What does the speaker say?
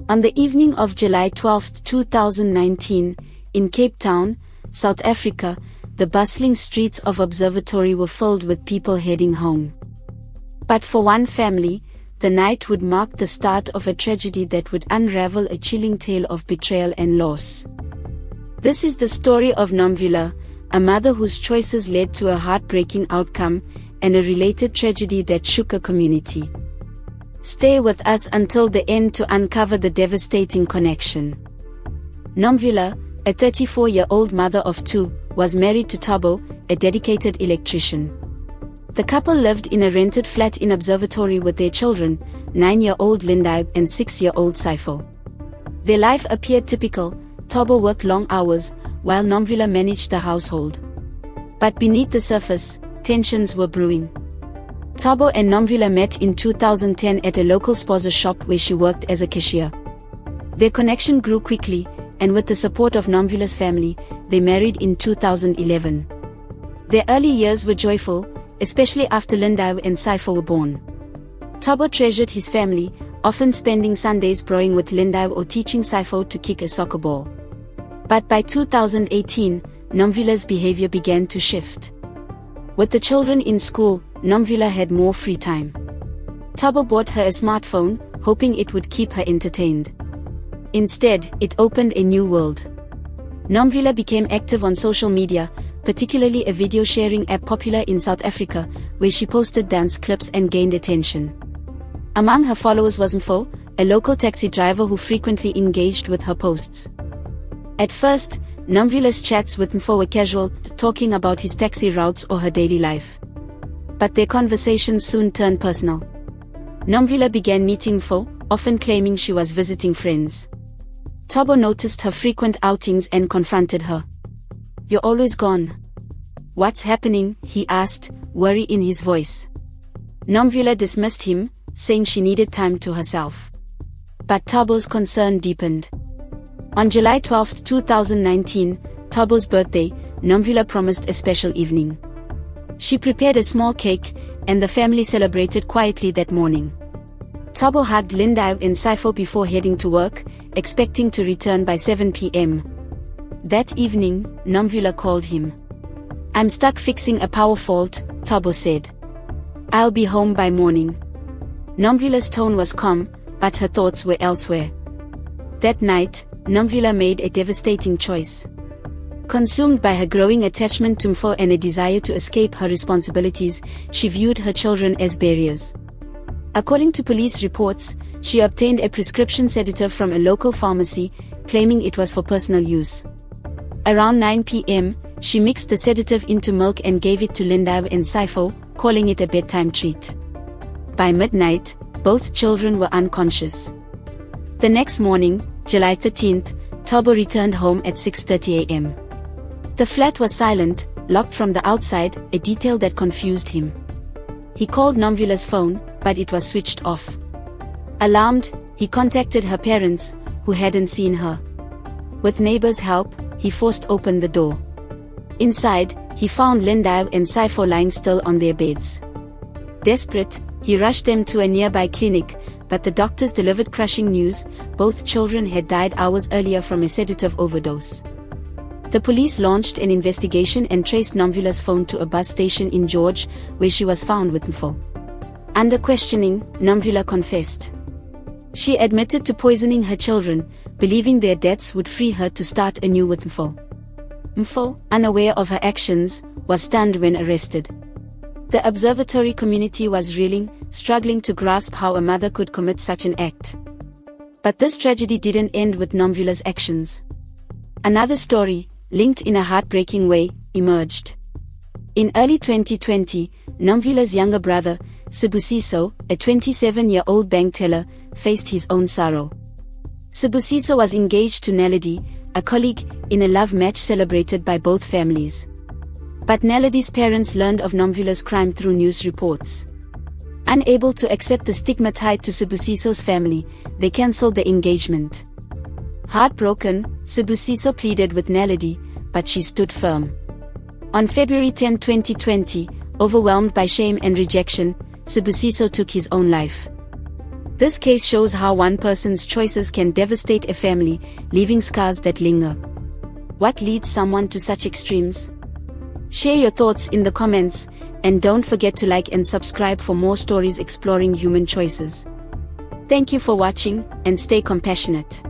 On the evening of July 12, 2019, in Cape Town, South Africa, the bustling streets of Observatory were filled with people heading home. But for one family, the night would mark the start of a tragedy that would unravel a chilling tale of betrayal and loss. This is the story of Nomvula, a mother whose choices led to a heartbreaking outcome and a related tragedy that shook a community. Stay with us until the end to uncover the devastating connection. Nomvula, a 34-year-old mother of two, was married to Thabo, a dedicated electrician. The couple lived in a rented flat in Observatory with their children, 9-year-old Linda and 6-year-old Saifo. Their life appeared typical. Thabo worked long hours, while Nomvula managed the household. But beneath the surface, tensions were brewing. Thabo and Nomvula met in 2010 at a local spaza shop where she worked as a cashier. Their connection grew quickly, and with the support of Nomvula's family, they married in 2011. Their early years were joyful, especially after Linda and Saifo were born. Thabo treasured his family, often spending Sundays rowing with Linda or teaching Saifo to kick a soccer ball. But by 2018, Nomvula's behavior began to shift. With the children in school, Nomvula had more free time. Thabo bought her a smartphone, hoping it would keep her entertained. Instead, it opened a new world. Nomvula became active on social media, particularly a video sharing app popular in South Africa, where she posted dance clips and gained attention. Among her followers was Mfo, a local taxi driver who frequently engaged with her posts. At first, Nomvula's chats with Mfo were casual, talking about his taxi routes or her daily life. But their conversations soon turned personal. Nomvula began meeting Mfo, often claiming she was visiting friends. Thabo noticed her frequent outings and confronted her. "You're always gone. What's happening?" he asked, worry in his voice. Nomvula dismissed him, saying she needed time to herself. But Thabo's concern deepened. On July 12, 2019, Thabo's birthday, Nomvula promised a special evening. She prepared a small cake, and the family celebrated quietly that morning. Thabo hugged Linda and Saifo before heading to work, expecting to return by 7 p.m. That evening, Nomvula called him. "I'm stuck fixing a power fault," Thabo said. "I'll be home by morning." Nomvula's tone was calm, but her thoughts were elsewhere. That night, Nomvula made a devastating choice. Consumed by her growing attachment to Mfo and a desire to escape her responsibilities, she viewed her children as barriers. According to police reports, she obtained a prescription sedative from a local pharmacy, claiming it was for personal use. Around 9 p.m., she mixed the sedative into milk and gave it to Linda and Saifo, calling it a bedtime treat. By midnight, both children were unconscious. The next morning, July 13th, Thabo returned home at 6:30 a.m. The flat was silent, locked from the outside, a detail that confused him. He called Nomvula's phone, but it was switched off. Alarmed, he contacted her parents, who hadn't seen her. With neighbors' help, he forced open the door. Inside, he found Linda and Saifo lying still on their beds. Desperate, he rushed them to a nearby clinic, but the doctors delivered crushing news: both children had died hours earlier from a sedative overdose. The police launched an investigation and traced Nomvula's phone to a bus station in George, where she was found with Mfo. Under questioning, Nomvula confessed. She admitted to poisoning her children, believing their deaths would free her to start anew with Mfo. Mfo, unaware of her actions, was stunned when arrested. The Observatory community was reeling, struggling to grasp how a mother could commit such an act. But this tragedy didn't end with Nomvula's actions. Another story, linked in a heartbreaking way, emerged. In early 2020, Nomvula's younger brother, Sibusiso, a 27-year-old bank teller, faced his own sorrow. Sibusiso was engaged to Naledi, a colleague, in a love match celebrated by both families. But Naledi's parents learned of Nomvula's crime through news reports. Unable to accept the stigma tied to Sibusiso's family, they cancelled the engagement. Heartbroken, Sibusiso pleaded with Naledi, but she stood firm. On February 10, 2020, overwhelmed by shame and rejection, Sibusiso took his own life. This case shows how one person's choices can devastate a family, leaving scars that linger. What leads someone to such extremes? Share your thoughts in the comments, and don't forget to like and subscribe for more stories exploring human choices. Thank you for watching, and stay compassionate.